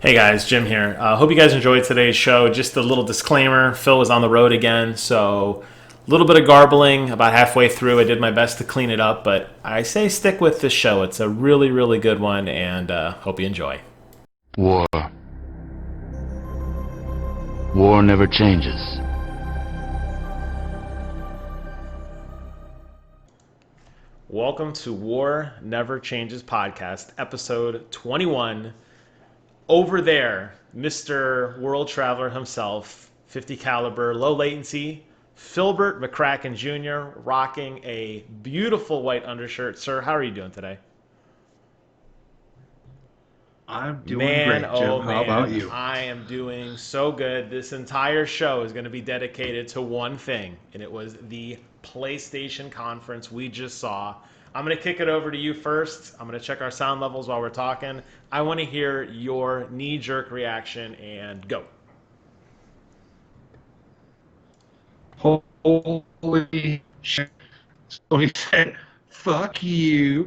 Hey guys, Jim here. Hope you guys enjoyed today's show. Just a little disclaimer, Phil was on the road again, so a little bit of garbling about halfway through. I did my best to clean it up, but I say stick with this show. It's a really, really good one, and hope you enjoy. War. War never changes. Welcome to War Never Changes podcast, episode 21. Over there, Mr. World Traveler himself, 50 caliber, low latency, Philbert McCracken Jr., rocking a beautiful white undershirt. Sir, how are you doing today? I'm doing Man, great, Jim. oh How about man, you? I am doing so good. This entire show is going to be dedicated to one thing, and it was the PlayStation conference we just saw. I'm going to kick it over to you first. I'm going to check our sound levels while we're talking. I want to hear your knee jerk reaction and go. Holy shit. So he said, fuck you,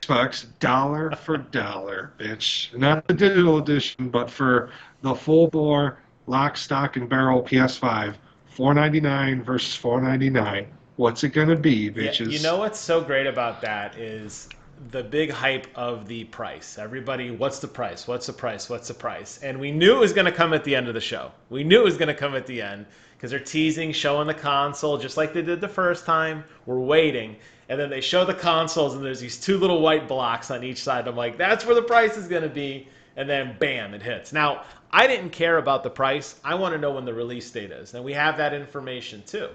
Xbox, dollar for dollar, bitch. Not the digital edition, but for the full bore lock, stock, and barrel PS5, $499 versus $499. What's it gonna be, Yeah, you bitches? know what's so great about that is the big hype of the price. Everybody, what's the price? What's the price? What's the price? And we knew it was going to come at the end of the show. We knew it was going to come at the end because they're teasing, showing the console just like they did the first time. We're waiting. And then they show the consoles and there's these two little white blocks on each side. I'm like, that's where the price is going to be. And then bam, it hits. Now, I didn't care about the price. I want to know when the release date is. And we have that information too.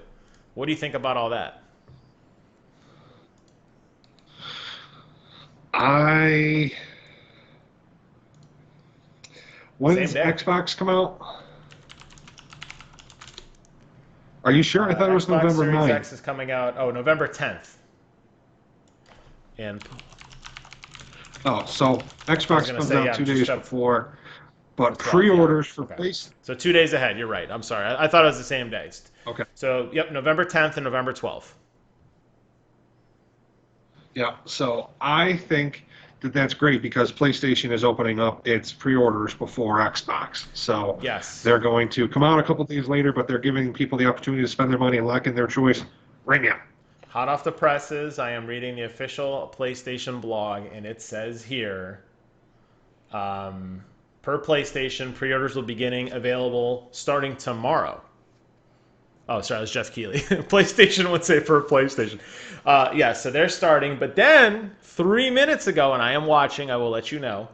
What do you think about all that? I Same When's day. Xbox come out? Are you sure? I thought it was Xbox November Series 9th. X is coming out. Oh, November 10th. And Oh, so I was Xbox gonna comes say, out yeah, two just days up before, but the 12th. Yeah. pre-orders for Okay. PlayStation. So 2 days ahead. You're right. I'm sorry. I thought it was the same day. Okay, So yep, November 10th and November 12th. yeah. So I think that that's great because PlayStation is opening up its pre-orders before Xbox. So Yes. they're going to come out a couple days later, but they're giving people the opportunity to spend their money and lock in their choice right now. Hot off the presses, I am reading the official PlayStation blog, and it says here, um, per PlayStation, pre-orders will beginning available starting tomorrow. Oh, sorry, that's Jeff Keighley. PlayStation would say for PlayStation. Yeah, so they're starting. But then 3 minutes ago, and I am watching, I will let you know.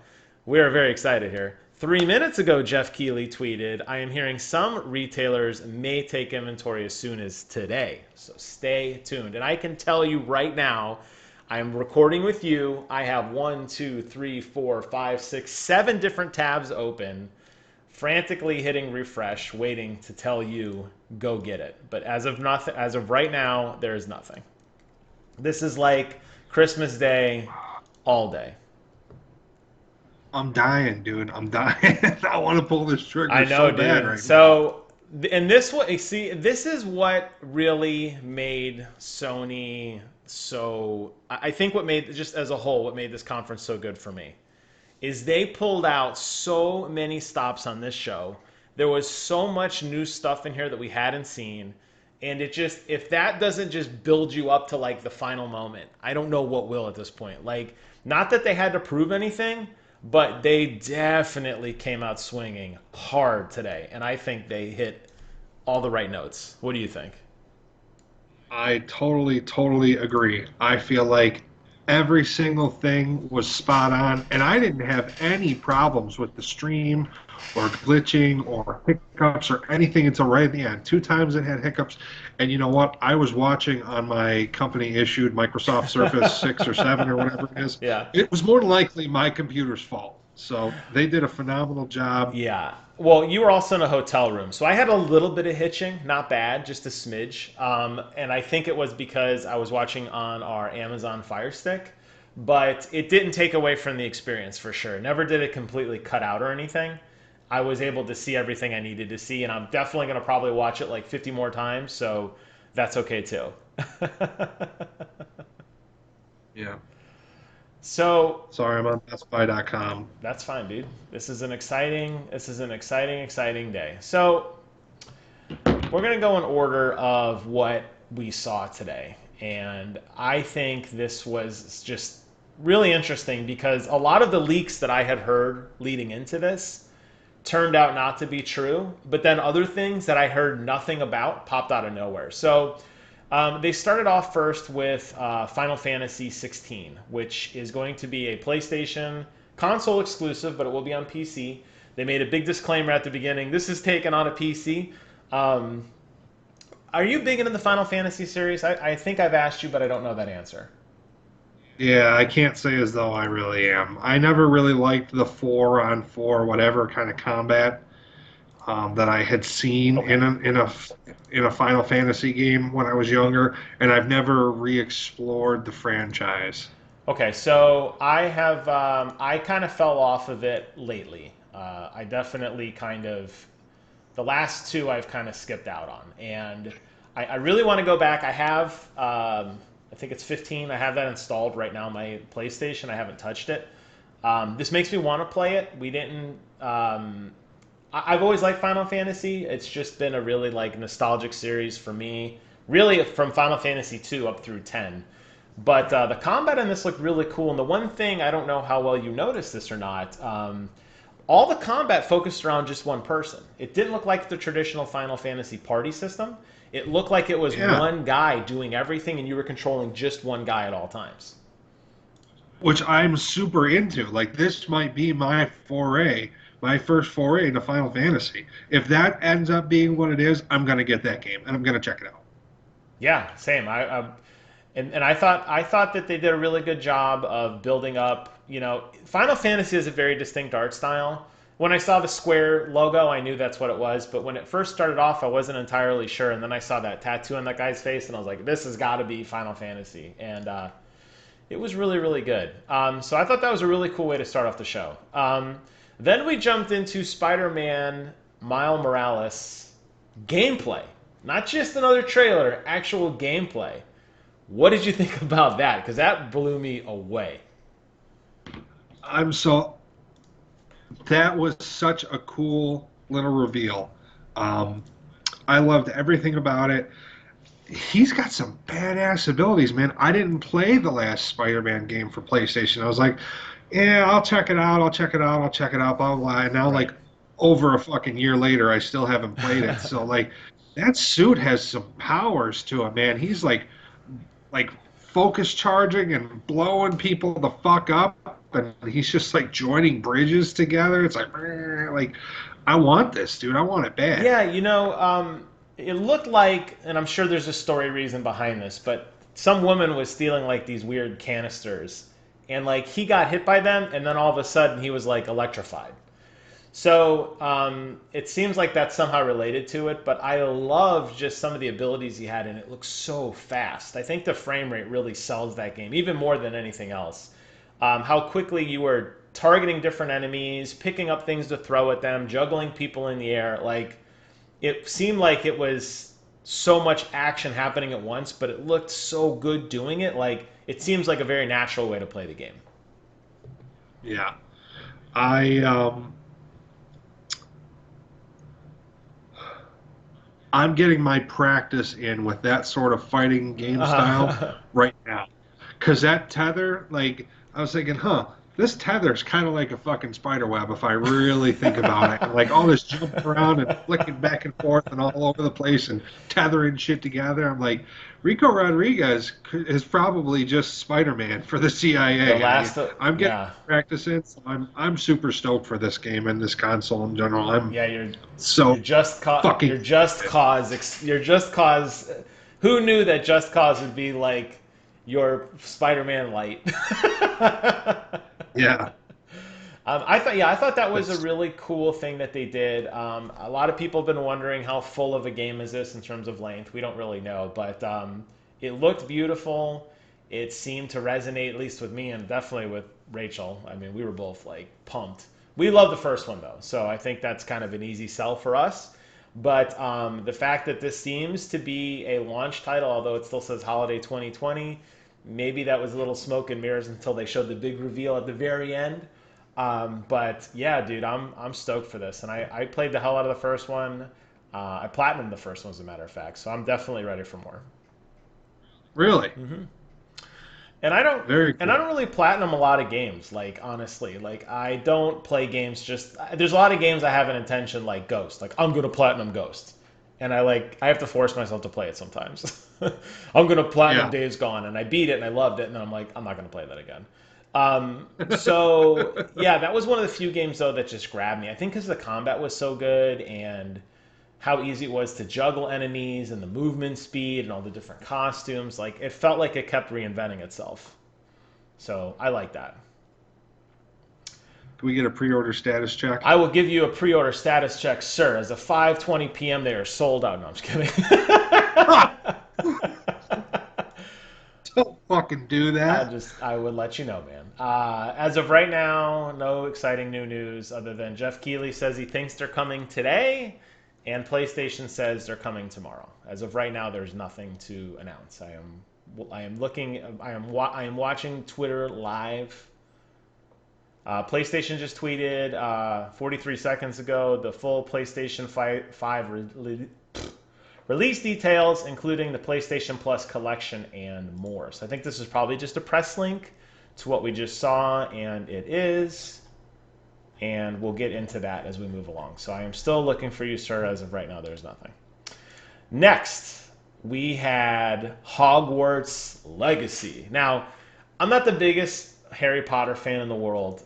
We are very excited here. 3 minutes ago, Jeff Keighley tweeted, I am hearing some retailers may take inventory as soon as today. So stay tuned. And I can tell you right now, I am recording with you. I have 7 different tabs open, frantically hitting refresh, waiting to tell you go get it. But as of right now, there is nothing. This is like Christmas Day all day. I'm dying, dude. I'm dying. I want to pull this I trigger know, so bad dude. right now. So, and this what see, this is what really made Sony so. I think what made just as a whole, what made this conference so good for me is they pulled out so many stops on this show. There was so much new stuff in here that we hadn't seen. And it just, if that doesn't just build you up to like the final moment, I don't know what will at this point. Like, not that they had to prove anything, but they definitely came out swinging hard today. And I think they hit all the right notes. What do you think? I totally agree. I feel like every single thing was spot on, and I didn't have any problems with the stream or glitching or hiccups or anything until right at the end. Two times it had hiccups, and you know what? I was watching on my company issued Microsoft Surface 6 or 7 or whatever it is. Yeah. It was more than likely my computer's fault. So they did a phenomenal job. Yeah. Well, you were also in a hotel room. So I had a little bit of hitching, not bad, just a smidge. And I think it was because I was watching on our Amazon Fire Stick, but it didn't take away from the experience for sure. Never did it completely cut out or anything. I was able to see everything I needed to see, and I'm definitely going to probably watch it like 50 more times. So that's okay too. Yeah. So Sorry, I'm on BestBuy.com. that's fine, dude. This is an exciting day. So we're gonna go in order of what we saw today, and I think this was just really interesting because a lot of the leaks that I had heard leading into this turned out not to be true, but then other things that I heard nothing about popped out of nowhere. So they started off first with Final Fantasy 16, which is going to be a PlayStation console exclusive, but it will be on PC. They made a big disclaimer at the beginning. This is taken on a PC. Um, are you big into the Final Fantasy series? I think I've asked you, but I don't know that answer. Yeah, I can't say as though I really am. I never really liked the four on four, whatever kind of combat that I had seen Okay. in a Final Fantasy game when I was younger, and I've never re-explored the franchise. Okay, so I kind of fell off of it lately. I definitely kind of, the last two I've kind of skipped out on. And I really want to go back. I think it's 15. I have that installed right now on my PlayStation. I haven't touched it. This makes me want to play it. We didn't, I've always liked Final Fantasy. It's just been a really like nostalgic series for me. Really, from Final Fantasy 2 up through 10. But the combat in this looked really cool. And the one thing, I don't know how well you noticed this or not, all the combat focused around just one person. It didn't look like the traditional Final Fantasy party system. It looked like it was Yeah, one guy doing everything and you were controlling just one guy at all times. which I'm super into. Like this might be my first foray into Final Fantasy. If that ends up being what it is, I'm gonna get that game and I'm gonna check it out. Yeah, same. And I thought that they did a really good job of building up. Final Fantasy is a very distinct art style. When I saw the square logo, I knew that's what it was. But when it first started off, I wasn't entirely sure. And then I saw that tattoo on that guy's face, and I was like, "This has got to be Final Fantasy." And it was really, really good. So I thought that was a really cool way to start off the show. Then we jumped into Spider-Man Miles Morales gameplay, not just another trailer, actual gameplay. What did you think about that? Because that blew me away. I'm so that was such a cool little reveal. Um, I loved everything about it. He's got some badass abilities, man. I didn't play the last Spider-Man game for PlayStation. I was like, yeah, I'll check it out. I'll check it out. I'll check it out. Blah blah. Blah. And now, Right. like over a fucking year later, I still haven't played it. So like, that suit has some powers to him, man. He's like focus charging and blowing people the fuck up, and he's just like joining bridges together. It's like I want this, dude. I want it bad. Yeah, it looked like, and I'm sure there's a story reason behind this, but some woman was stealing like these weird canisters, and like he got hit by them, and then all of a sudden he was like electrified. So it seems like that's somehow related to it, but I love just some of the abilities he had, and it looks so fast. I think the frame rate really sells that game, even more than anything else. How quickly you were targeting different enemies, picking up things to throw at them, juggling people in the air. Like, it seemed like it was so much action happening at once, but it looked so good doing it. Like, it seems like a very natural way to play the game. Yeah, I I'm getting my practice in with that sort of fighting game style right now. Because that tether, like, I was thinking, this tether's kind of like a fucking spider web if I really think about it. And like all this jumping around and flicking back and forth and all over the place and tethering shit together. I'm like, Rico Rodriguez is probably just Spider-Man for the The CIA. last, I'm getting yeah, practice in, so I'm super stoked for this game and this console in general. I'm yeah, you're so you're just cause fucking you're just cause. Who knew that Just Cause would be like your Spider-Man light? yeah. I thought that was a That's really cool thing that they did. A lot of people have been wondering how full of a game is this in terms of length. We don't really know, but it looked beautiful. It seemed to resonate, at least with me, and definitely with Rachel. I mean, we were both like pumped. We love the first one though, so I think that's kind of an easy sell for us. But the fact that this seems to be a launch title, although it still says holiday 2020, Maybe that was a little smoke and mirrors until they showed the big reveal at the very end. But yeah, dude, I'm stoked for this, and I played the hell out of the first one. I platinumed the first one, as a matter of fact, so I'm definitely ready for more. Really? And I don't Very and I cool. don't really platinum a lot of games. Like honestly, like I don't play games just. There's a lot of games I have an intention like Ghost. Like I'm gonna platinum Ghost, and I have to force myself to play it sometimes. I'm gonna platinum Yeah. Days Gone, and I beat it and I loved it, and then I'm like I'm not gonna play that again. So yeah, that was one of the few games though that just grabbed me. I think because the combat was so good and how easy it was to juggle enemies and the movement speed and all the different costumes. Like it felt like it kept reinventing itself. So I like that. Can we get a pre-order status check? I will give you a pre-order status check, sir. As of 5:20 p.m., they are sold out. No, I'm just kidding. Ah, don't fucking do that. I would let you know, man. As of right now, no exciting new news other than Jeff Keighley says he thinks they're coming today, and PlayStation says they're coming tomorrow. As of right now, there's nothing to announce. I am looking. I am watching Twitter live. PlayStation just tweeted 43 seconds ago the full PlayStation 5 release details, including the PlayStation Plus collection and more. So I think this is probably just a press link to what we just saw, and it is. And we'll get into that as we move along. So I am still looking for you, sir. As of right now, there's nothing. Next, we had Hogwarts Legacy. Now, I'm not the biggest Harry Potter fan in the world.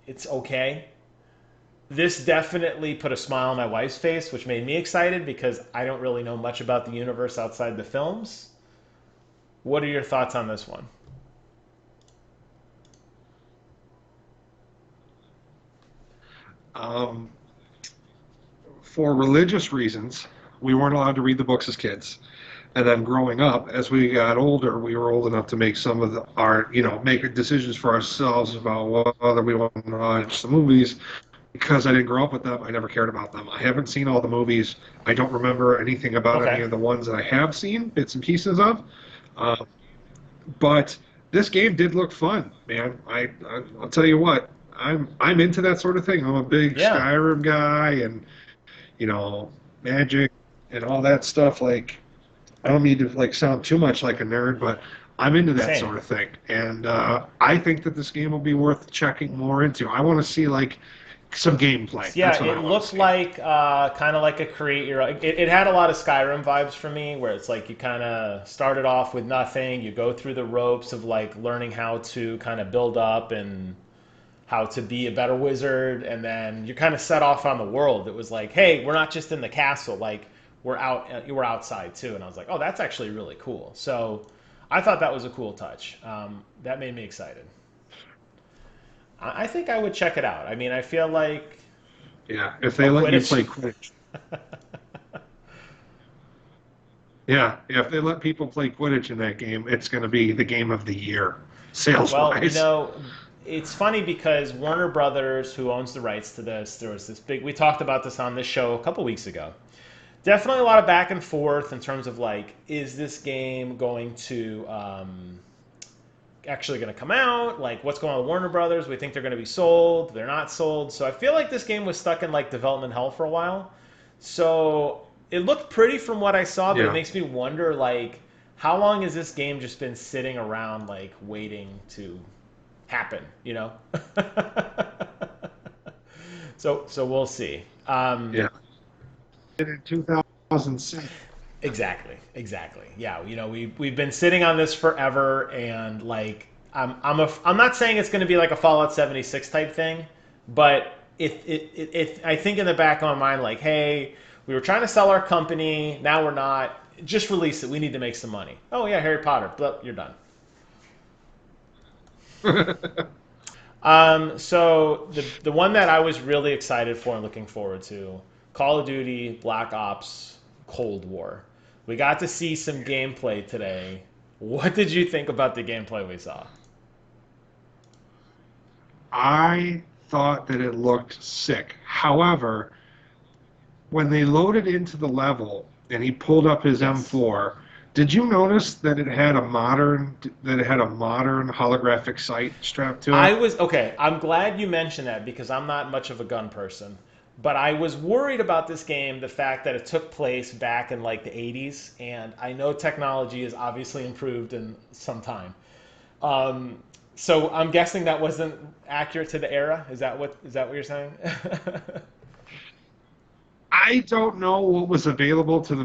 It's okay. This definitely put a smile on my wife's face, which made me excited because I don't really know much about the universe outside the films. What are your thoughts on this one? Um, for religious reasons, we weren't allowed to read the books as kids. And then growing up, as we got older, we were old enough to make some of our, make decisions for ourselves about whether we want to watch the movies. Because I didn't grow up with them, I never cared about them. I haven't seen all the movies. I don't remember anything about any Okay. of the ones that I have seen bits and pieces of. Uh, but this game did look fun, man. I'll tell you what, I'm into that sort of thing. I'm a big Yeah. Skyrim guy, and you know, magic and all that stuff. Like, I don't mean to like sound too much like a nerd, but I'm into that Same. sort of thing, and I think that this game will be worth checking more into. I want to see like some gameplay. Yeah, That's what I it want to looked see. like kind of like a create your. It had a lot of Skyrim vibes for me, where it's like you kind of started off with nothing, you go through the ropes of like learning how to kind of build up and how to be a better wizard, and then you kind of set off on the world. It was like, hey, we're not just in the castle, like we're outside too, and I was like, oh, that's actually really cool. So I thought that was a cool touch. That made me excited. I think I would check it out. I mean, I feel like Yeah, if they oh, let you Quidditch. play Quidditch. Yeah, if they let people play Quidditch in that game, it's going to be the game of the year, sales Well, wise. it's funny because Warner Brothers, who owns the rights to this, there was this big. We talked about this on this show a couple weeks ago. Definitely a lot of back and forth in terms of like, is this game going to actually going to come out? Like, what's going on with Warner Brothers? We think they're going to be sold. They're not sold. So I feel like this game was stuck in like development hell for a while. So it looked pretty from what I saw, but it Yeah. makes me wonder like, how long has this game just been sitting around like waiting to happen? You know. So we'll see. Yeah. In 2006. Exactly. Yeah, we've been sitting on this forever, and like I'm not saying it's going to be like a Fallout 76 type thing, but I think in the back of my mind like, hey, we were trying to sell our company, now we're not. Just release it. We need to make some money. Oh yeah, Harry Potter. But you're done. So the one that I was really excited for and looking forward to, Call of Duty Black Ops Cold War. We got to see some gameplay today. What did you think about the gameplay we saw? I thought that it looked sick. However, when they loaded into the level and he pulled up his Yes. M4 Did you notice that it had a modern holographic sight strapped to it? Okay. I'm glad you mentioned that because I'm not much of a gun person, but I was worried about this game, the fact that it took place back in like the 80s, and I know technology has obviously improved in some time. Um, so I'm guessing that wasn't accurate to the era. Is that what you're saying? I don't know what was available to the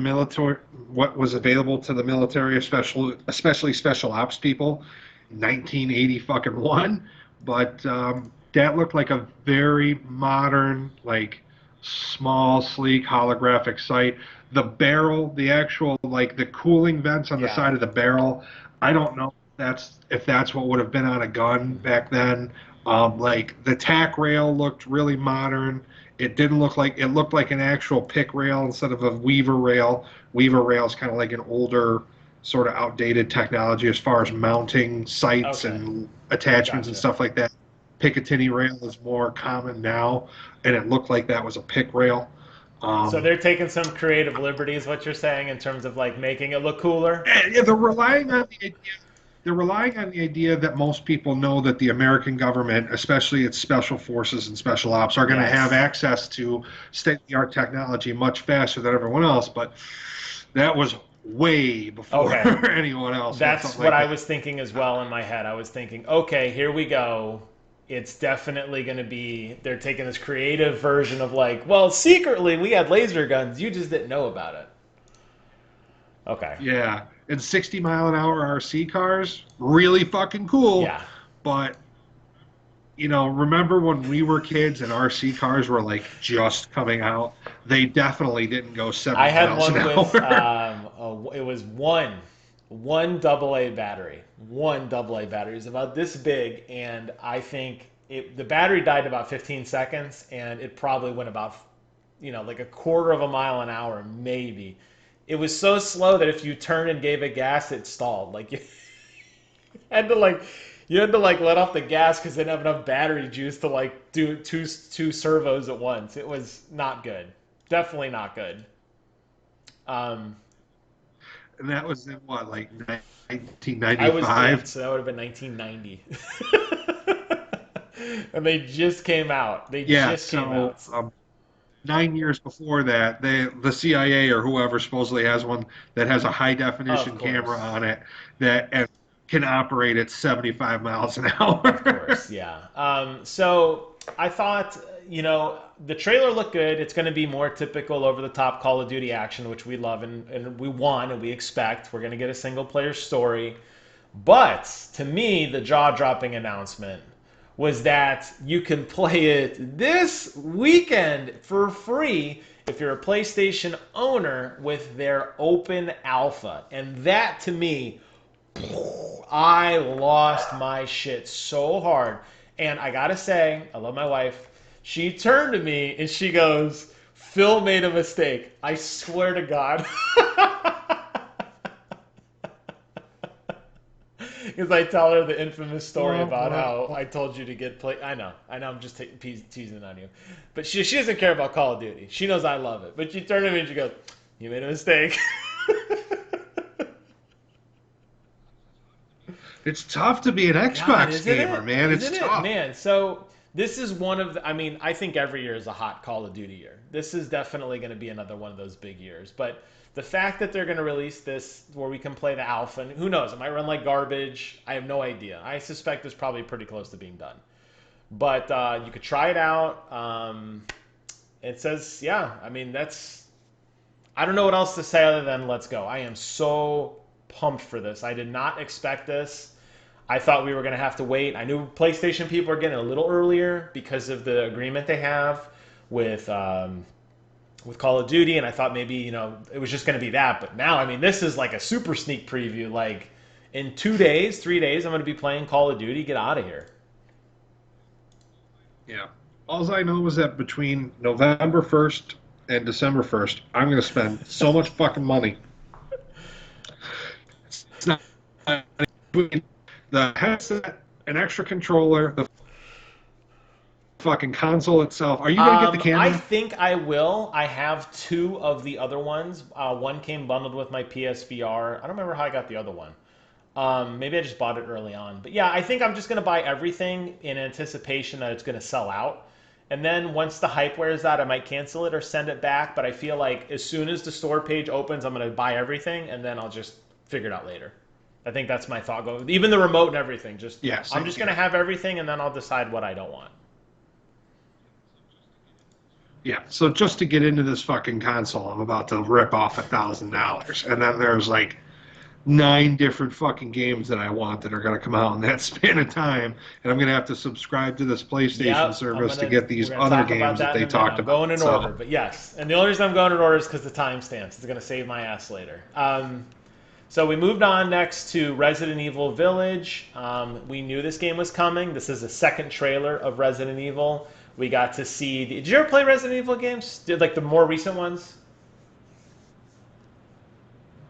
military, especially special ops people, in 1980 fucking one. But that looked like a very modern, like small, sleek holographic sight. The barrel, the actual like the cooling vents on the Yeah. side of the barrel. I don't know if that's what would have been on a gun back then. Like the tack rail looked really modern. It didn't look like it looked like an actual pick rail instead of a weaver rail. Weaver rail is kind of like an older, sort of outdated technology as far as mounting sights Okay. and attachments and Gotcha. stuff like that. Picatinny rail is more common now, and it looked like that was a pick rail. So Um, they're taking some creative liberties, what you're saying, in terms of like making it look cooler. and, yeah, they're relying on the idea that most people know that the American government, especially its special forces and special ops, are going to have Yes. access to state-of-the-art technology much faster than everyone else. But that was way before Okay. anyone else had That's something what like I that. was thinking as well in my head. I was thinking, okay, here we go. It's definitely going to be, they're taking this creative version of like, well, secretly we had laser guns. You just didn't know about it. Okay. Yeah, and 60-mile-an-hour RC cars, really fucking cool. Yeah. But remember when we were kids and RC cars were like just coming out? They definitely didn't go I 70 had miles an one with, hour. it was one double A battery. One double A battery. It was about this big, and I think the battery died in about 15 seconds, and it probably went about, like a quarter of a mile an hour, maybe. It was so slow that if you turned and gave it gas, it stalled. Like had to like, you had to like let off the gas because they didn't have enough battery juice to like do two servos at once. It was not good. Definitely not good. Um, And that was in what, like I was eight, 1995? so that would have been 1990. And they just came out. They Yeah, just came so out. 9 years before that, the CIA or whoever supposedly has one that has a high Of definition camera course. on it that and can operate at 75 miles an Of hour. course, yeah. So I thought, the trailer looked good. It's going to be more typical over the top Call of Duty action, which we love and we want and we expect. We're going to get a single player story. But to me, the jaw dropping announcement was that you can play it this weekend for free if you're a PlayStation owner with their open alpha. And that to me, I lost my shit so hard. And I gotta say, I love my wife. She turned to me and she goes, Phil made a mistake. I swear to God. Because I tell her the infamous story Well, about how well, I told you to get play. I know, I'm just teasing on you, but she doesn't care about Call of Duty. She knows I love it, but she turned to me and she goes, "You made a mistake." it's tough to be an God, Xbox isn't gamer, it? man. It's Isn't it, tough. man? So this is one of the. I mean, I think every year is a hot Call of Duty year. This is definitely going to be another one of those big years, but. The fact that they're going to release this where we can play the alpha, and who knows, it might run like garbage. I have no idea. I suspect it's probably pretty close to being done. But you could try it out. It says, yeah, I mean, I don't know what else to say other than let's go. I am so pumped for this. I did not expect this. I thought we were going to have to wait. I knew PlayStation people are getting a little earlier because of the agreement they have with with Call of Duty, and I thought maybe it was just going to be that. But now, I mean, this is like a super sneak preview. Like in 2 days, 3 days, I'm going to be playing Call of Duty. Get out of here. Yeah. All I know is that between November 1st and December 1st, I'm going to spend so much fucking money. It's not between the headset, an extra controller, the fucking console itself. Are you gonna get the I camera? think I will. I have two of the other ones. One came bundled with my PSVR. I don't remember how I got the other one. Maybe I just bought it early on. But yeah, I think I'm just going to buy everything in anticipation that it's going to sell out. And then once the hype wears out, I might cancel it or send it back. But I feel like as soon as the store page opens, I'm going to buy everything and then I'll just figure it out later. I think that's my thought going. Even the remote and everything. Just Yeah, I'm same just going to here. have everything and then I'll decide what I don't want. Yeah, so just to get into this fucking console, I'm about to rip off $1,000, and then there's like 9 different fucking games that I want that are gonna come out in that span of time, and I'm gonna have to subscribe to this PlayStation Yep, service to get we're these gonna other talk about games that that in they a minute. talked I'm going about. in order, So but yes. And the only reason I'm going in order is because the timestamps. It's gonna save my ass later. So we moved on next to Resident Evil Village. We knew this game was coming. This is the second trailer of Resident Evil. We got to see. Did you ever play Resident Evil games? Did like the more recent ones?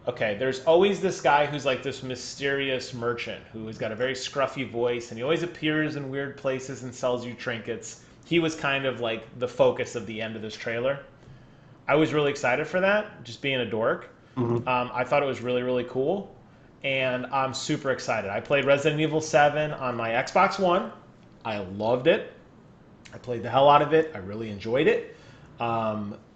Okay, there's always this guy who's like this mysterious merchant who has got a very scruffy voice and he always appears in weird places and sells you trinkets. He was kind of like the focus of the end of this trailer. I was really excited for that, just being a dork. mhm. I thought it was really, really cool. And I'm super excited. I played Resident Evil 7 on my Xbox One. I loved it. I played the hell out of it. I really enjoyed it.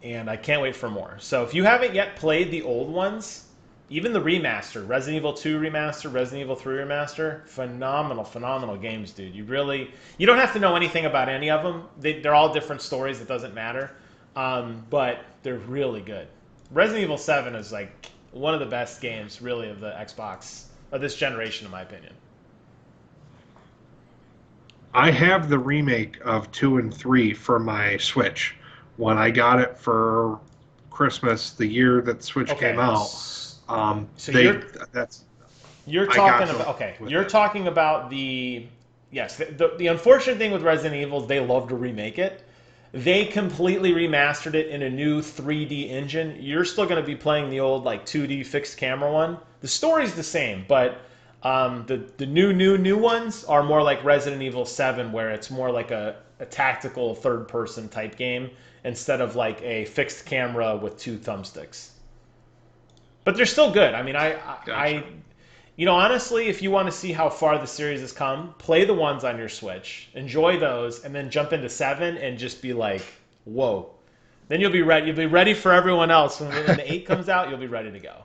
And I can't wait for more. So if you haven't yet played the old ones, even the remaster, Resident Evil 2 remaster, Resident Evil 3 remaster, phenomenal, phenomenal games, dude. You don't have to know anything about any of them. They're all different stories. It doesn't matter. But they're really good. Resident Evil 7 is like one of the best games, really, of the Xbox of this generation, in my opinion. I have the remake of 2 and 3 for my Switch. When I got it for Christmas, the year that Switch came Okay, out, so they that's you're I got talking the about okay. with You're it. talking about the yes. The unfortunate thing with Resident Evil is they love to remake it. They completely remastered it in a new 3D engine. You're still going to be playing the old like 2D fixed camera one. The story's the same, but the new ones are more like Resident Evil 7, where it's more like a tactical third person type game instead of like a fixed camera with two thumbsticks. But they're still good. I mean, Gotcha. honestly, if you want to see how far the series has come, play the ones on your Switch, enjoy those, and then jump into 7 and just be like, whoa. Then you'll be ready. You'll be ready for everyone else. When the 8 comes out, you'll be ready to go.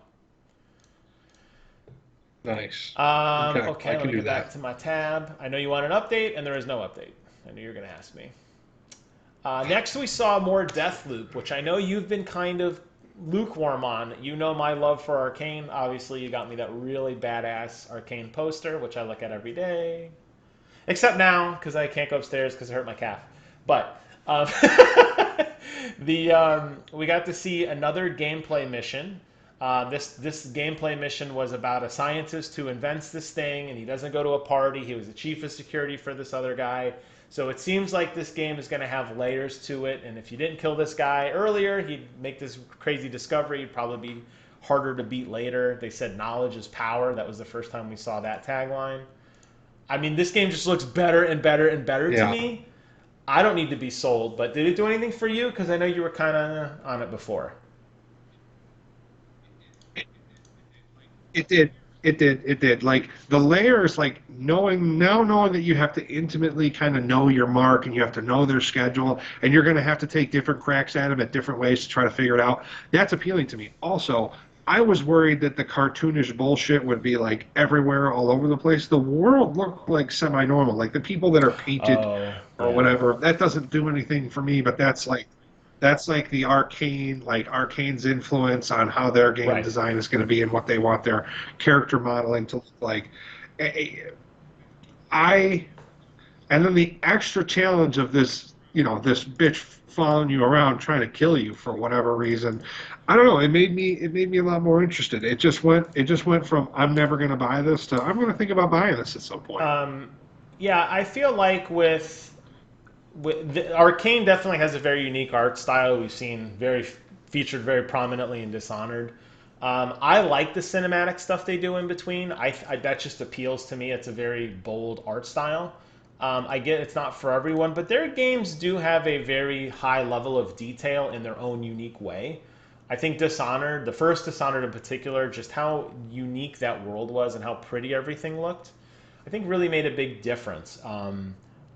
Nice. Okay, I Okay, let can me do get back that. to my tab. I know you want an update, and there is no update. I knew you were going to ask me. Next, we saw more Deathloop, which I know you've been kind of lukewarm on. You know my love for Arcane. Obviously, you got me that really badass Arcane poster, which I look at every day. Except now, because I can't go upstairs because I hurt my calf. But um, we got to see another gameplay mission. This gameplay mission was about a scientist who invents this thing, and he doesn't go to a party. He was the chief of security for this other guy. So it seems like this game is going to have layers to it, and if you didn't kill this guy earlier, he'd make this crazy discovery. He'd probably be harder to beat later. They said knowledge is power. That was the first time we saw that tagline. I mean, this game just looks better and better and better to Yeah, me. I don't need to be sold, but did it do anything for you? Because I know you were kind of on it before. it did. It did. It did. Like the layers, like knowing that you have to intimately kind of know your mark and you have to know their schedule and you're going to have to take different cracks at them at different ways to try to figure it out. That's appealing to me. Also, I was worried that the cartoonish bullshit would be like everywhere, all over the place. The world looked like semi-normal. Like the people that are painted Oh, or yeah. whatever, that doesn't do anything for me. But that's like the Arcane's influence on how their game Right. design is going to be and what they want their character modeling to look like. I and then the extra challenge of this bitch following you around trying to kill you for whatever reason. I don't know. It made me a lot more interested. It just went from I'm never going to buy this to I'm going to think about buying this at some point. Um, yeah, I feel like Arcane definitely has a very unique art style. We've seen featured very prominently in Dishonored. I like the cinematic stuff they do in between. That just appeals to me. It's a very bold art style. I get it's not for everyone, but their games do have a very high level of detail in their own unique way. I think Dishonored, the first Dishonored in particular, just how unique that world was and how pretty everything looked, I think really made a big difference.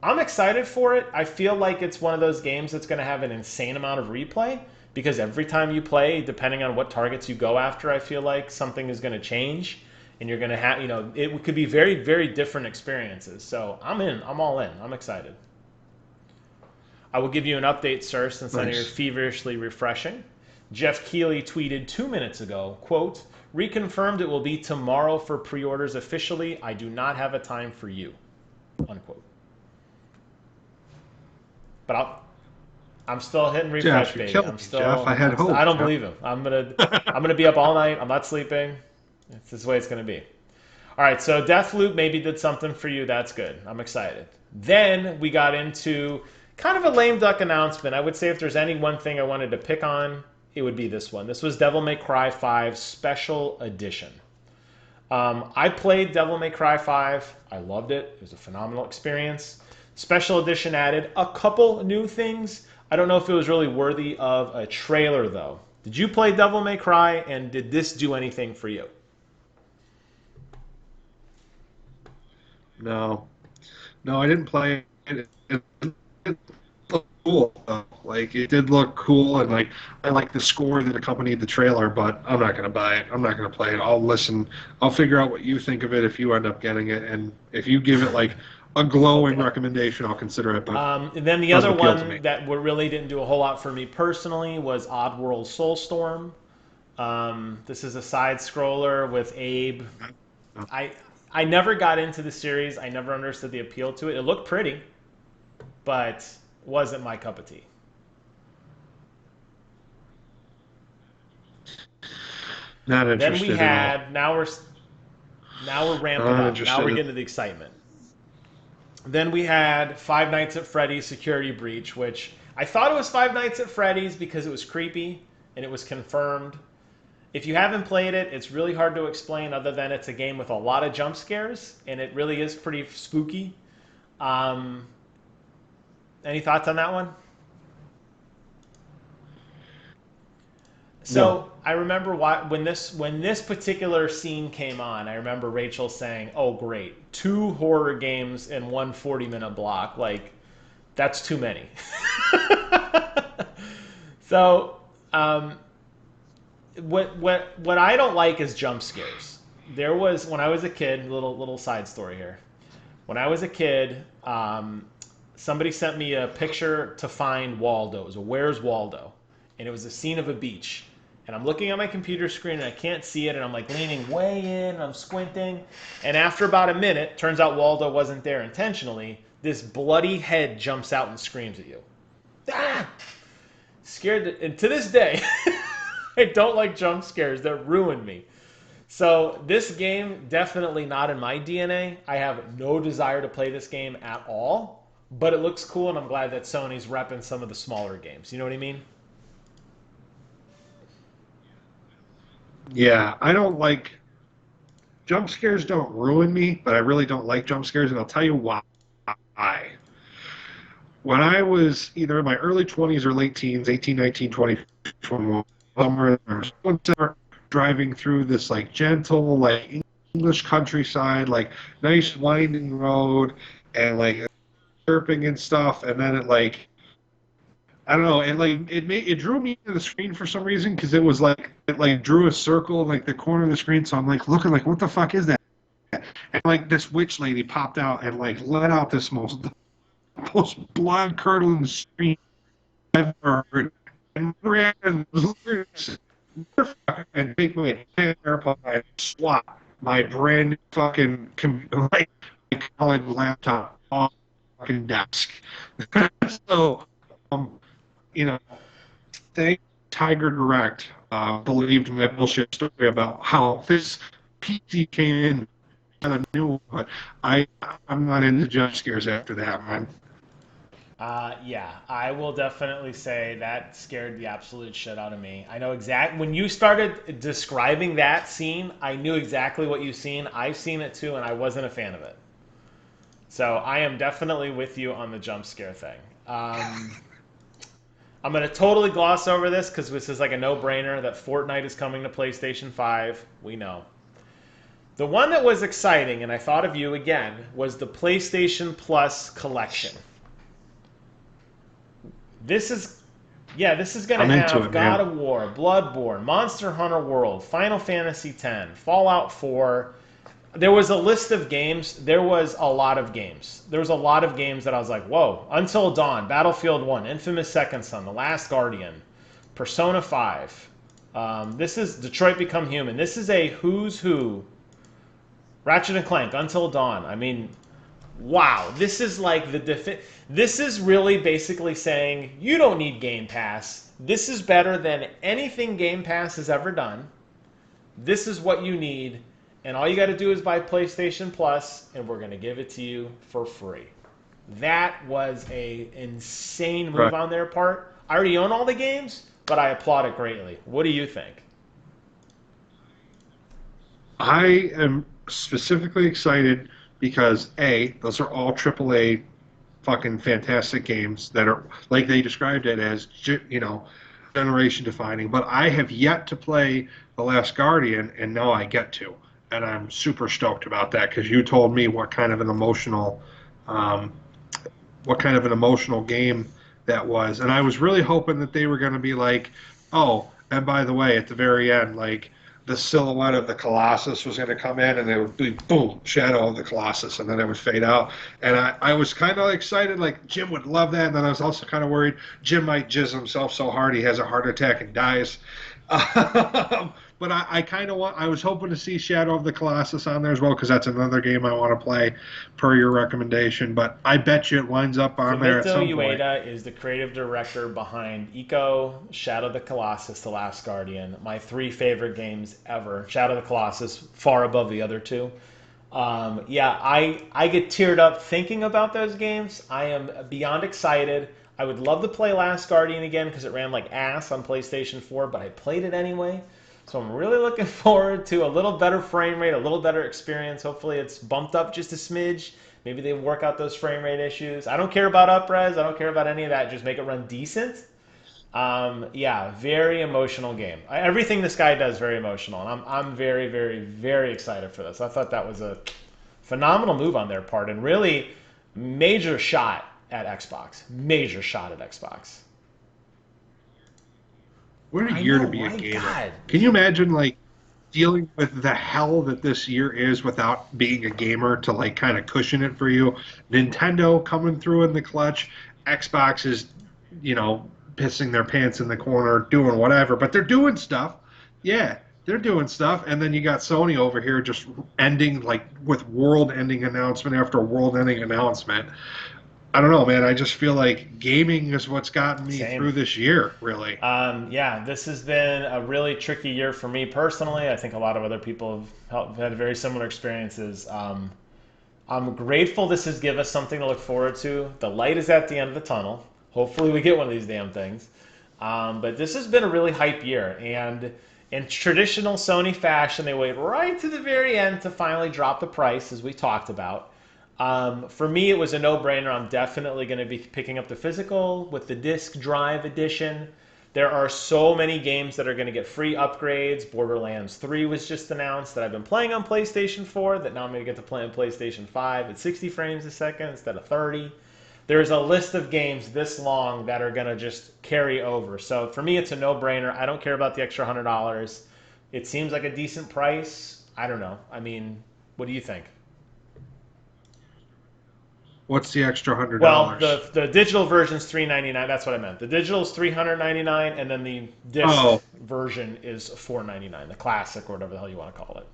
I'm excited for it. I feel like it's one of those games that's going to have an insane amount of replay because every time you play, depending on what targets you go after, I feel like something is going to change and you're going to have, it could be very, very different experiences. So I'm in. I'm all in. I'm excited. I will give you an update, sir, since I know you're Nice. feverishly refreshing. Jeff Keighley tweeted 2 minutes ago, quote, reconfirmed it will be tomorrow for pre-orders officially. I do not have a time for you, unquote. But I'm still hitting refresh, Jeff, you're baby. killing I'm me, Jeff. still, I had I hope, don't Jeff. believe him. I'm gonna be up all night. I'm not sleeping. It's this way it's gonna be. All right, so Deathloop maybe did something for you. That's good. I'm excited. Then we got into kind of a lame duck announcement. I would say if there's any one thing I wanted to pick on, it would be this one. This was Devil May Cry 5 Special Edition. I played Devil May Cry 5. I loved it. It was a phenomenal experience. Special Edition added a couple new things. I don't know if it was really worthy of a trailer, though. Did you play Devil May Cry, and did this do anything for you? No, no, I didn't play it. It looked cool. Like it did look cool, and like I like the score that accompanied the trailer. But I'm not gonna buy it. I'm not gonna play it. I'll listen. I'll figure out what you think of it if you end up getting it, and if you give it like a glowing Okay. recommendation, I'll consider it. But it And then the doesn't other appeal to one me. that really didn't do a whole lot for me personally was Oddworld Soulstorm. This is a side scroller with Abe. I I never got into the series. I never understood the appeal to it. It looked pretty, but wasn't my cup of tea. Not Then we interested at all. had now we're ramping Not up. Now we're interested. getting to the excitement. Then we had Five Nights at Freddy's Security Breach, which I thought it was Five Nights at Freddy's because it was creepy and it was confirmed. If you haven't played it, it's really hard to explain other than it's a game with a lot of jump scares and it really is pretty spooky. Um, any thoughts on that one? No. So I remember when this particular scene came on, I remember Rachel saying, "Oh, great, two horror games in one 40-minute block. Like that's too many." So um, what I don't like is jump scares. There was when I was a kid. Little side story here. When I was a kid, somebody sent me a picture to find Waldo. It was a Where's Waldo, and it was a scene of a beach. And I'm looking at my computer screen and I can't see it, and I'm like leaning way in, and I'm squinting. And after about a minute, turns out Waldo wasn't there intentionally. This bloody head jumps out and screams at you. Ah! Scared, and to this day, I don't like jump scares. That ruined me. So this game definitely not in my DNA. I have no desire to play this game at all, but it looks cool, and I'm glad that Sony's repping some of the smaller games. You know what I mean? Yeah, I don't like jump scares. Don't ruin me, but I really don't like jump scares, and I'll tell you why. When I was either in my early 20s or late teens, 18, 19, 20, 21, somewhere in there, driving through this like gentle, like English countryside, like nice winding road, and like chirping and stuff, and then it like I don't know, it drew me to the screen for some reason because it was like it like drew a circle in like the corner of the screen, so I'm like looking like what the fuck is that? And like this witch lady popped out and like let out this most blood curdling scream I've ever heard. And ran and take my AirPod and swap my brand new fucking like college laptop off the fucking desk. So, um, you know, thank Tiger Direct believed my bullshit story about how this PC came in and a new one, but I'm not into jump scares after that, man. Yeah, I will definitely say that scared the absolute shit out of me. I know exact when you started describing that scene, I knew exactly what you've seen. I've seen it too, and I wasn't a fan of it. So I am definitely with you on the jump scare thing. I'm going to totally gloss over this because this is like a no-brainer that Fortnite is coming to PlayStation 5. We know. The one that was exciting, and I thought of you again, was the PlayStation Plus collection. This is, yeah, this is going to I'm into have it, God man. of War, Bloodborne, Monster Hunter World, Final Fantasy X, Fallout 4. There was a list of games. There was a lot of games. There was a lot of games that I was like, whoa. Until Dawn, Battlefield 1, Infamous Second Son, The Last Guardian, Persona 5. This is Detroit Become Human. This is a who's who. Ratchet and Clank, Until Dawn. I mean, wow. This is like this is really basically saying you don't need Game Pass. This is better than anything Game Pass has ever done. This is what you need, and all you got to do is buy PlayStation Plus, and we're going to give it to you for free. That was a insane move Right. on their part. I already own all the games, but I applaud it greatly. What do you think? I am specifically excited because A, those are all AAA fucking fantastic games that are like they described it as, generation defining. But I have yet to play The Last Guardian, and now I get to, and I'm super stoked about that because you told me um, what kind of an emotional game that was, and I was really hoping that they were going to be like, oh, and by the way, at the very end, like the silhouette of the Colossus was going to come in, and it would be boom, shadow of the Colossus, and then it would fade out. And I was kind of excited, like Jim would love that, and then I was also kind of worried Jim might jizz himself so hard he has a heart attack and dies. But I kind of I was hoping to see Shadow of the Colossus on there as well because that's another game I want to play per your recommendation. But I bet you it winds up on there at Fumito some point. Ueda is the creative director behind Ico, Shadow of the Colossus, The Last Guardian. My three favorite games ever. Shadow of the Colossus, far above the other two. Yeah, I get teared up thinking about those games. I am beyond excited. I would love to play Last Guardian again because it ran like ass on PlayStation 4, but I played it anyway. So I'm really looking forward to a little better frame rate, a little better experience. Hopefully it's bumped up just a smidge. Maybe they work out those frame rate issues. I don't care about upres. I don't care about any of that. Just make it run decent. Yeah, very emotional game. Everything this guy does is very emotional, and I'm very, very, very excited for this. I thought that was a phenomenal move on their part, and really major shot at Xbox. Major shot at Xbox. What a I year to know, be a my gamer. God. Can you imagine like dealing with the hell that this year is without being a gamer to like kind of cushion it for you? Nintendo coming through in the clutch, Xbox is, pissing their pants in the corner, doing whatever, but they're doing stuff. Yeah, they're doing stuff. And then you got Sony over here just ending like with world ending announcement after world ending announcement. I don't know, man. I just feel like gaming is what's gotten me Same. through this year, really. Yeah, this has been a really tricky year for me personally. I think a lot of other people have had very similar experiences. I'm grateful this has given us something to look forward to. The light is at the end of the tunnel. Hopefully, we get one of these damn things. But this has been a really hype year, and in traditional Sony fashion, they wait right to the very end to finally drop the price, as we talked about. For me, it was a no-brainer. I'm definitely going to be picking up the physical with the disc drive edition. There are so many games that are going to get free upgrades. Borderlands 3 was just announced that I've been playing on PlayStation 4 that now I'm going to get to play on PlayStation 5 at 60 frames a second instead of 30. There's a list of games this long that are going to just carry over. So for me, it's a no-brainer. I don't care about the extra $100. It seems like a decent price. I don't know. I mean, what do you think? What's the extra hundred Well, dollars? the digital version is $399. That's what I meant. The digital is $399, and then the disc Oh, version is $499. The classic, or whatever the hell you want to call it.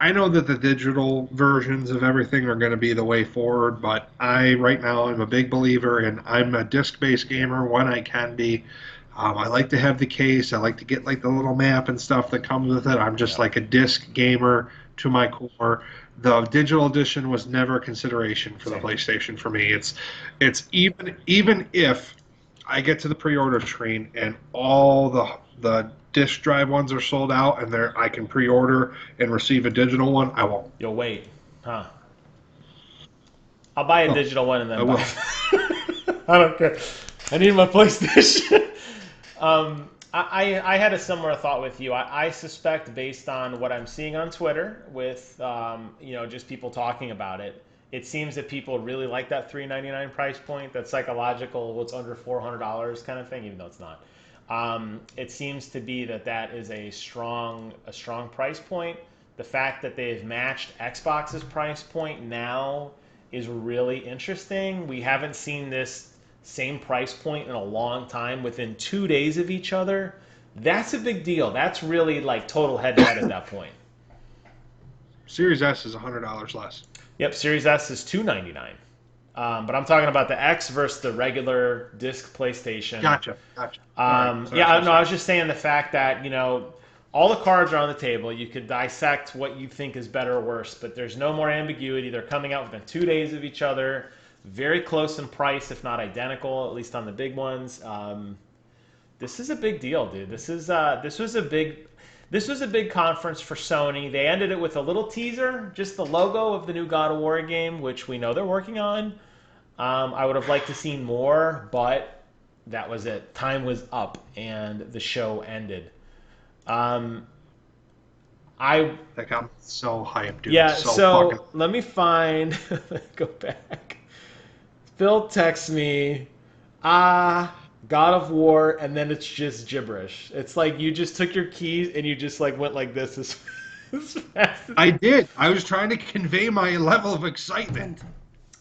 I know that the digital versions of everything are going to be the way forward, but I right now I'm a big believer and I'm a disc-based gamer when I can be. I like to have the case. I like to get like the little map and stuff that comes with it. I'm just Yep. like a disc gamer to my core. The digital edition was never a consideration for the Same. PlayStation for me. It's even if I get to the pre-order screen and all the disk drive ones are sold out and there I can pre-order and receive a digital one, I won't. You'll wait, huh? I'll buy a Oh, digital one and I then buy. will. I don't care. I need my PlayStation. I had a similar thought with you. I suspect, based on what I'm seeing on Twitter, with just people talking about it, it seems that people really like that $399 price point. That psychological, what's under $400 kind of thing, even though it's not. It seems to be that is a strong price point. The fact that they've matched Xbox's price point now is really interesting. We haven't seen this same price point in a long time within 2 days of each other. That's a big deal. That's really like total head to head at that point. Series S is $100 less. Yep, Series S is $299. But I'm talking about the X versus the regular disc PlayStation. Gotcha. Sorry. I was just saying the fact that, all the cards are on the table. You could dissect what you think is better or worse, but there's no more ambiguity. They're coming out within 2 days of each other, very close in price, if not identical, at least on the big ones. This is a big deal, dude. This was a big conference for Sony. They ended it with a little teaser, just the logo of the new God of War game, which we know they're working on. I would have liked to see more, but that was it. Time was up, and the show ended. I That got me so hyped, dude. Yeah, So fucking. let me find. Go back. Phil texts me, God of War, and then it's just gibberish. It's like you just took your keys and you just like went like this as fast as. I did. I was trying to convey my level of excitement.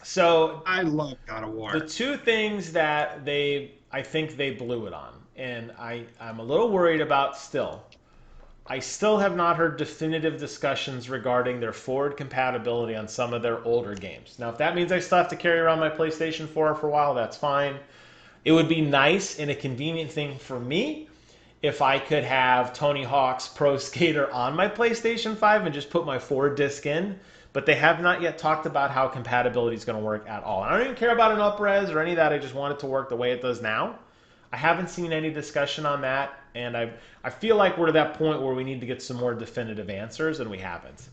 So I love God of the War. two things that I think they blew it on, and I'm a little worried about still. I still have not heard definitive discussions regarding their forward compatibility on some of their older games. Now, if that means I still have to carry around my PlayStation 4 for a while, that's fine. It would be nice and a convenient thing for me if I could have Tony Hawk's Pro Skater on my PlayStation 5 and just put my 4-disc in, but they have not yet talked about how compatibility is going to work at all. I don't even care about an up-res or any of that. I just want it to work the way it does now. I haven't seen any discussion on that, and I feel like we're to that point where we need to get some more definitive answers, and we haven't.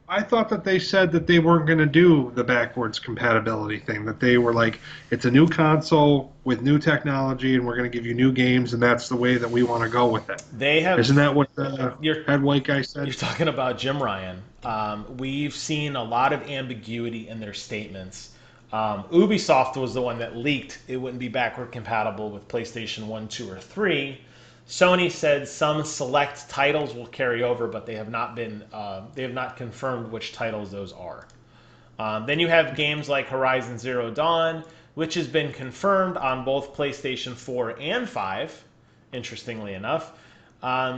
I thought that they said that they weren't going to do the backwards compatibility thing. That they were like, it's a new console with new technology, and we're going to give you new games, and that's the way that we want to go with it. They have. Isn't that what the head white guy said? You're talking about Jim Ryan. We've seen a lot of ambiguity in their statements. Ubisoft was the one that leaked it wouldn't be backward compatible with PlayStation 1, 2, or 3. Sony said some select titles will carry over, but they have not confirmed which titles those are. Then you have games like Horizon Zero Dawn, which has been confirmed on both PlayStation 4 and 5, interestingly enough.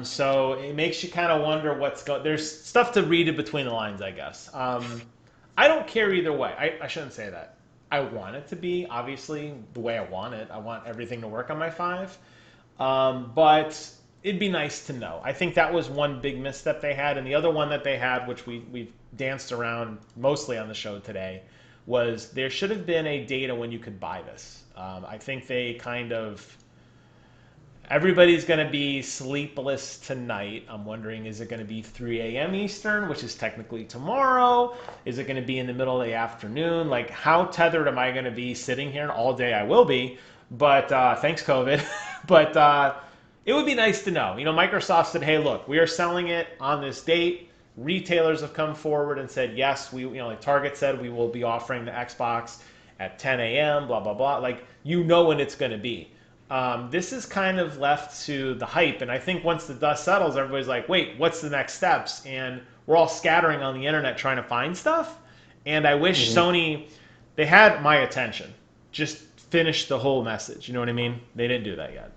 So it makes you kind of wonder there's stuff to read in between the lines, I guess. I don't care either way. I shouldn't say that. I want it to be, obviously, the way I want it. I want everything to work on my 5. But it'd be nice to know. I think that was one big misstep they had. And the other one that they had, which we've danced around mostly on the show today, was there should have been a data when you could buy this. I think they kind of... Everybody's going to be sleepless tonight. I'm wondering, is it going to be 3 a.m. Eastern, which is technically tomorrow? Is it going to be in the middle of the afternoon? Like, how tethered am I going to be sitting here? And all day I will be. But thanks, COVID. But it would be nice to know. Microsoft said, hey, look, we are selling it on this date. Retailers have come forward and said, yes, like Target said, we will be offering the Xbox at 10 a.m., blah, blah, blah. Like, when it's going to be. This is kind of left to the hype, and I think once the dust settles, everybody's like, wait, what's the next steps? And we're all scattering on the internet trying to find stuff, and I wish Sony, they had my attention. Just finish the whole message, you know what I mean? They didn't do that yet.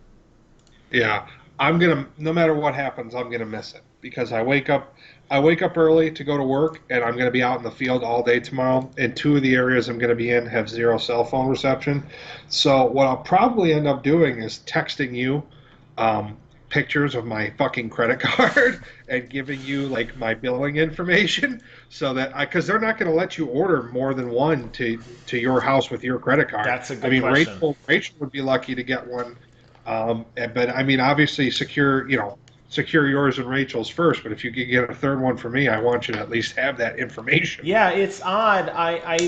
Yeah, no matter what happens, I'm gonna miss it because I wake up early to go to work, and I'm gonna be out in the field all day tomorrow. And 2 of the areas I'm gonna be in have 0 cell phone reception. So what I'll probably end up doing is texting you pictures of my fucking credit card and giving you like my billing information, so that because they're not gonna let you order more than one to your house with your credit card. That's a good question. Rachel would be lucky to get one. But I mean, obviously, secure secure yours and Rachel's first, but if you could get a third one for me, I want you to at least have that information. Yeah, it's odd.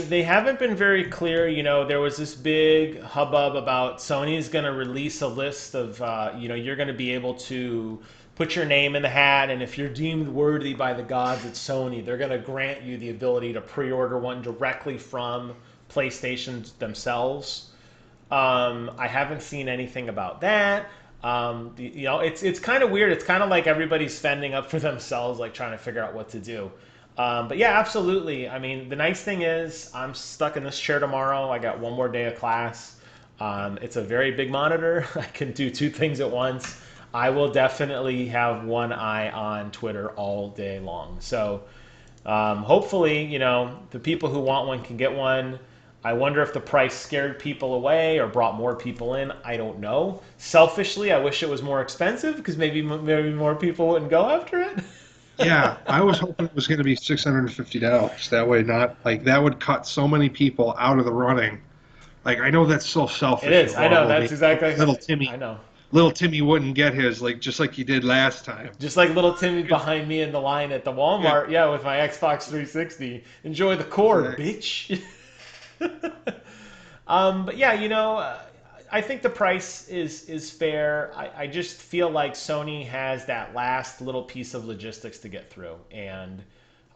They haven't been very clear. There was this big hubbub about Sony's going to release a list of, you're going to be able to put your name in the hat, and if you're deemed worthy by the gods at Sony, they're going to grant you the ability to pre-order one directly from PlayStation themselves. I haven't seen anything about that. It's kind of weird. It's kind of like everybody's fending up for themselves, like trying to figure out what to do. But yeah, absolutely. I mean, the nice thing is I'm stuck in this chair tomorrow. I got one more day of class. It's a very big monitor. I can do two things at once. I will definitely have one eye on Twitter all day long. So hopefully, the people who want one can get one. I wonder if the price scared people away or brought more people in. I don't know. Selfishly, I wish it was more expensive because maybe more people wouldn't go after it. Yeah, I was hoping it was going to be $650. That way, not like that would cut so many people out of the running. Like I know that's so selfish. It is. and I know. horrible. That's exactly. Little I Timmy, know. little Timmy wouldn't get his like just like he did last time. Just like little Timmy behind me in the line at the Walmart, yeah, with my Xbox 360. Enjoy the cord, bitch. But yeah, I think the price is fair. I just feel like Sony has that last little piece of logistics to get through, and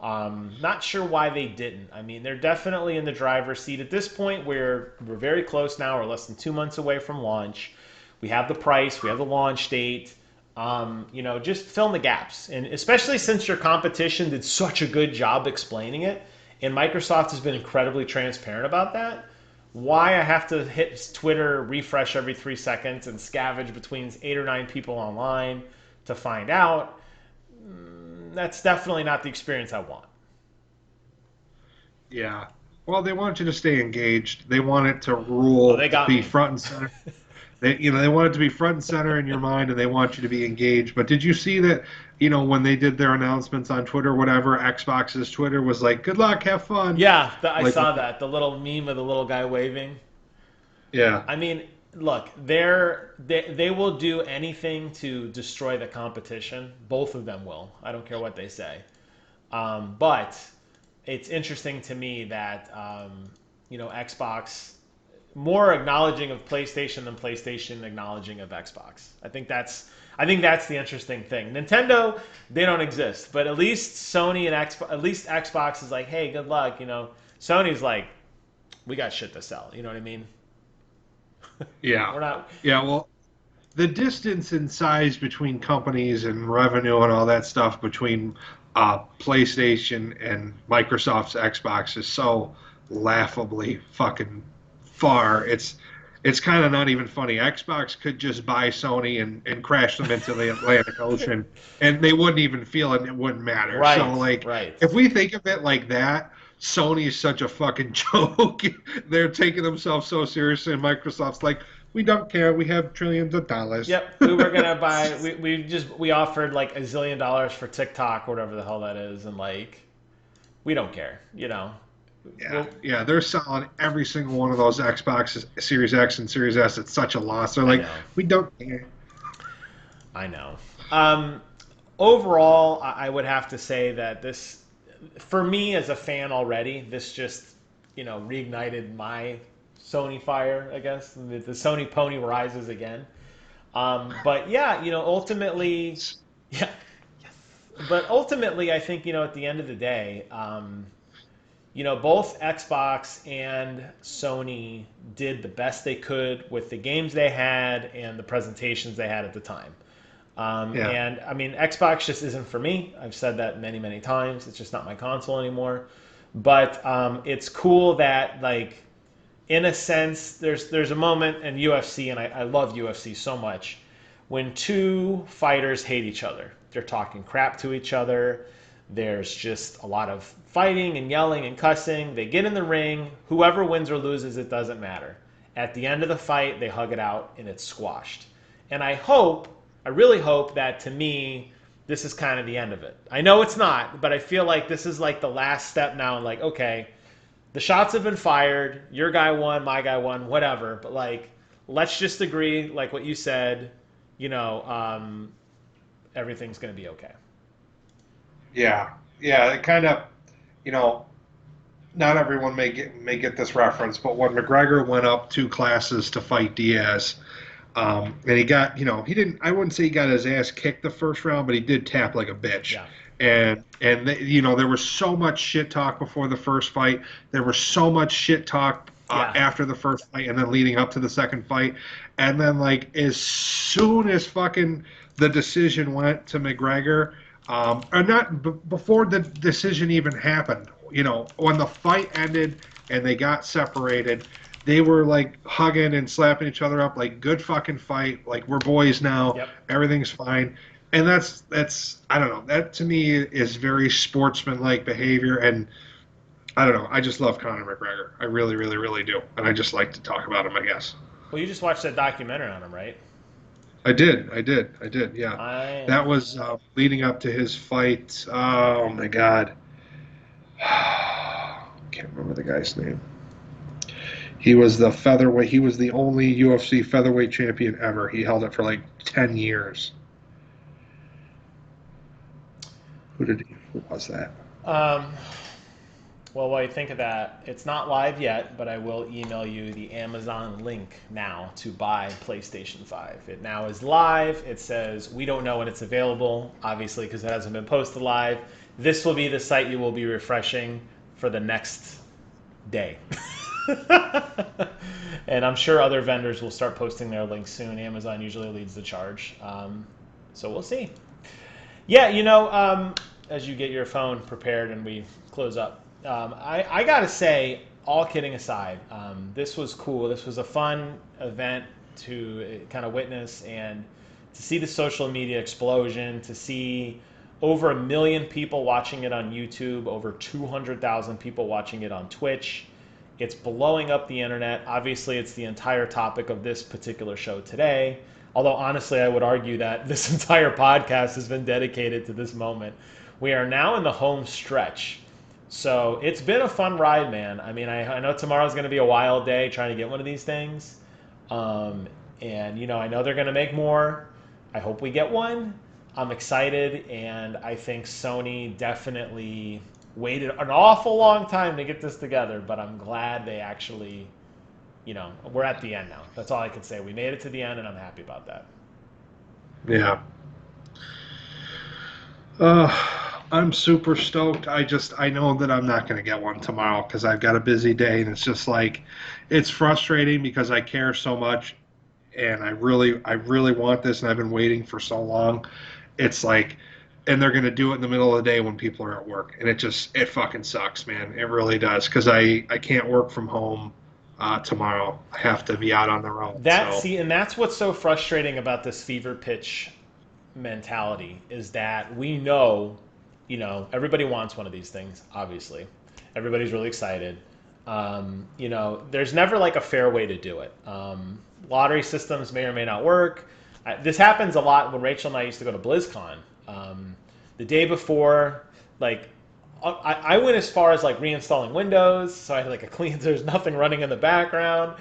not sure why they didn't. I mean, they're definitely in the driver's seat at this point. We're very close now. We're less than 2 months away from launch. We have the price. We have the launch date. Just fill in the gaps, and especially since your competition did such a good job explaining it, and Microsoft has been incredibly transparent about that. Why I have to hit Twitter refresh every 3 seconds and scavenge between 8 or 9 people online to find out, that's definitely not the experience I want. Yeah. Well, they want you to stay engaged. They want it to Oh, rule, they got be me. front and center. They want it to be front and center in your mind, and they want you to be engaged. But did you see that? When they did their announcements on Twitter, whatever, Xbox's Twitter was like, "Good luck, have fun." Yeah, I Like, saw that. The little meme of the little guy waving. yeah, I mean, look, they will do anything to destroy the competition. Both of them will. I don't care what they say. But it's interesting to me that Xbox more acknowledging of PlayStation than PlayStation acknowledging of Xbox. I think that's the interesting thing. Nintendo, they don't exist, but at least Sony and at least Xbox is like, hey, good luck. Sony's like, we got shit to sell. You know what I mean? yeah, We're not. yeah. Well, the distance in size between companies and revenue and all that stuff between PlayStation and Microsoft's Xbox is so laughably fucking far. It's kind of not even funny. Xbox could just buy Sony and crash them into the Atlantic Ocean, and they wouldn't even feel it. And it wouldn't matter. Right, So, like, right. if we think of it like that, Sony is such a fucking joke. They're taking themselves so seriously, and Microsoft's like, we don't care. We have trillions of dollars. Yep, we were gonna buy. We offered like $1 zillion for TikTok, whatever the hell that is, and like we don't care. Yeah, Well, yeah, they're selling every single one of those Xbox Series X and Series S. It's such a loss. They're I like, know. we don't care. I know. Overall, I would have to say that this, for me as a fan already, this just reignited my Sony fire. I guess the Sony pony rises again. But yeah, ultimately, yeah, yes. But ultimately, I think at the end of the day, both Xbox and Sony did the best they could with the games they had and the presentations they had at the time. Yeah, And I mean, Xbox just isn't for me. I've said that many, many times. It's just not my console anymore. But it's cool that, like, in a sense, there's a moment in UFC, and I love UFC so much, when two fighters hate each other. They're talking crap to each other. There's just a lot of fighting and yelling and cussing. They get in the ring. Whoever wins or loses, it doesn't matter. At the end of the fight, they hug it out and it's squashed. And I really hope that, to me, this is kind of the end of it. I know it's not, but I feel like this is like the last step now. Like, okay, the shots have been fired. Your guy won, my guy won, whatever. But like, let's just agree, like what you said, you know, everything's going to be okay. Yeah, yeah. It kind of, you know, not everyone may get this reference, but when McGregor went up 2 classes to fight Diaz, and he got, he didn't. I wouldn't say he got his ass kicked the first round, but he did tap like a bitch. Yeah. And they, there was so much shit talk before the first fight. There was so much shit talk Yeah. after the first fight, and then leading up to the second fight, and then like as soon as fucking the decision went to McGregor, or not before the decision even happened. When the fight ended and they got separated, they were like hugging and slapping each other up, like good fucking fight, like we're boys now, Yep. everything's fine. And that's I don't know, that to me is very sportsmanlike behavior, and I don't know, I just love Conor McGregor, I really really really do, and I just like to talk about him, I guess. Well, you just watched that documentary on him, right? I did, yeah. I That was leading up to his fight. Oh my god, can't remember the guy's name. He was the featherweight. He was the only UFC featherweight champion ever. He held it for like 10 years. Who was that? um, well, while you think of that, it's not live yet, but I will email you the Amazon link now to buy PlayStation 5. It now is live. It says we don't know when it's available, obviously, because it hasn't been posted live. This will be the site you will be refreshing for the next day. And I'm sure other vendors will start posting their links soon. Amazon usually leads the charge. So we'll see. Yeah, as you get your phone prepared and we close up, I got to say, all kidding aside, this was cool. This was a fun event to kind of witness and to see the social media explosion, to see over 1 million people watching it on YouTube, over 200,000 people watching it on Twitch. It's blowing up the internet. Obviously, it's the entire topic of this particular show today. Although, honestly, I would argue that this entire podcast has been dedicated to this moment. We are now in the home stretch. So it's been a fun ride, man. I mean, I know tomorrow's going to be a wild day trying to get one of these things. And I know they're going to make more. I hope we get one. I'm excited, and I think Sony definitely waited an awful long time to get this together, but I'm glad they actually, we're at the end now. That's all I can say. We made it to the end, and I'm happy about that. Yeah. I'm super stoked. I know that I'm not going to get one tomorrow because I've got a busy day, and it's just like, it's frustrating because I care so much, and I really want this, and I've been waiting for so long. It's like, and they're going to do it in the middle of the day when people are at work, and it fucking sucks, man. It really does, because I can't work from home tomorrow. I have to be out on the road. And that's what's so frustrating about this fever pitch mentality is that we know, everybody wants one of these things, obviously. Everybody's really excited. There's never like a fair way to do it. Lottery systems may or may not work. This happens a lot when Rachel and I used to go to BlizzCon. The day before, like, I went as far as like reinstalling Windows, so I had like a clean. There's nothing running in the background.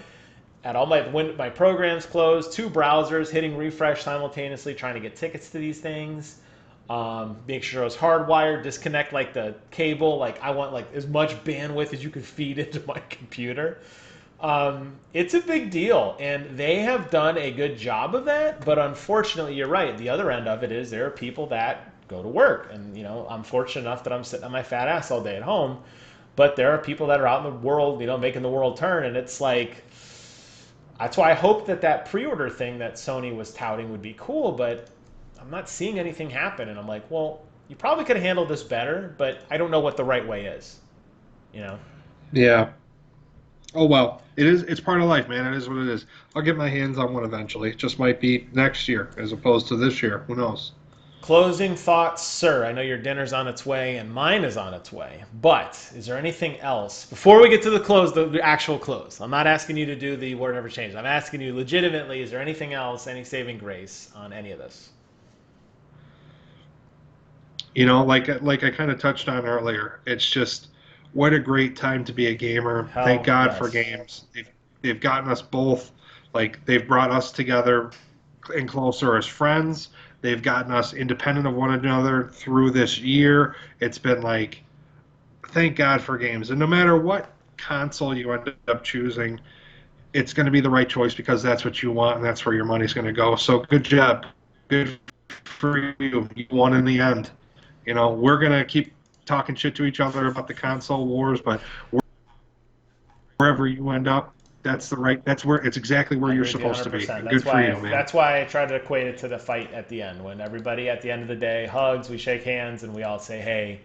Had all my programs closed, 2 browsers, hitting refresh simultaneously, trying to get tickets to these things. Make sure it was hardwired, disconnect like the cable. Like I want like as much bandwidth as you could feed into my computer. It's a big deal, and they have done a good job of that. But unfortunately, you're right. The other end of it is there are people that go to work, and I'm fortunate enough that I'm sitting on my fat ass all day at home. But there are people that are out in the world, making the world turn, and it's like. That's why I hope that pre-order thing that Sony was touting would be cool, but I'm not seeing anything happen. And I'm like, well, you probably could have handled this better, but I don't know what the right way is. Yeah. Oh well, it's part of life, man. It is what it is. I'll get my hands on one eventually. It just might be next year as opposed to this year. Who knows? Closing thoughts, sir. I know your dinner's on its way and mine is on its way. But is there anything else before we get to the actual close? I'm not asking you to do the word never changed. I'm asking you legitimately, is there anything else, any saving grace on any of this? Like I kind of touched on earlier, it's just what a great time to be a gamer. Thank Hell God for yes. games. They've gotten us both, like they've brought us together and closer as friends. They've gotten us independent of one another through this year. It's been like, thank God for games. And no matter what console you end up choosing, it's going to be the right choice because that's what you want and that's where your money's going to go. So good job. Good for you. You won in the end. You know, we're going to keep talking shit to each other about the console wars, but wherever you end up, it's exactly where I you're agree with you supposed to be. 100%. Good for you, man. That's why I try to equate it to the fight at the end. When everybody at the end of the day hugs, we shake hands, and we all say, hey,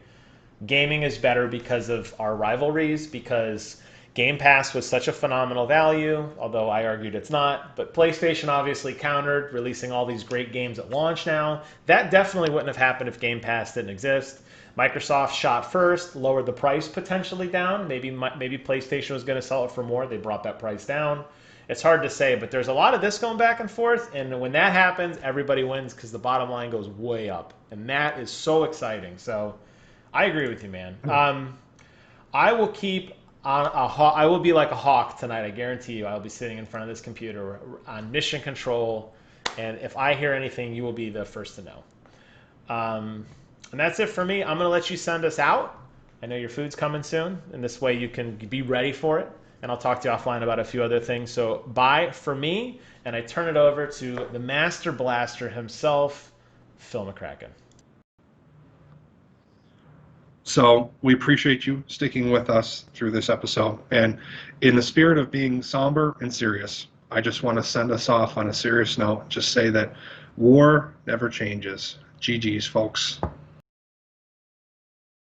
gaming is better because of our rivalries, because Game Pass was such a phenomenal value, although I argued it's not. But PlayStation obviously countered, releasing all these great games at launch now. That definitely wouldn't have happened if Game Pass didn't exist. Microsoft shot first, lowered the price potentially down. Maybe PlayStation was going to sell it for more. They brought that price down. It's hard to say, but there's a lot of this going back and forth. And when that happens, everybody wins because the bottom line goes way up. And that is so exciting. So I agree with you, man. I will keep on I will be like a hawk tonight. I guarantee you. I will be sitting in front of this computer on mission control, and if I hear anything, you will be the first to know. And that's it for me. I'm going to let you send us out. I know your food's coming soon, and this way you can be ready for it. And I'll talk to you offline about a few other things. So bye for me, and I turn it over to the Master Blaster himself, Phil McCracken. So we appreciate you sticking with us through this episode. And in the spirit of being somber and serious, I just want to send us off on a serious note. Just say that war never changes. GG's, folks.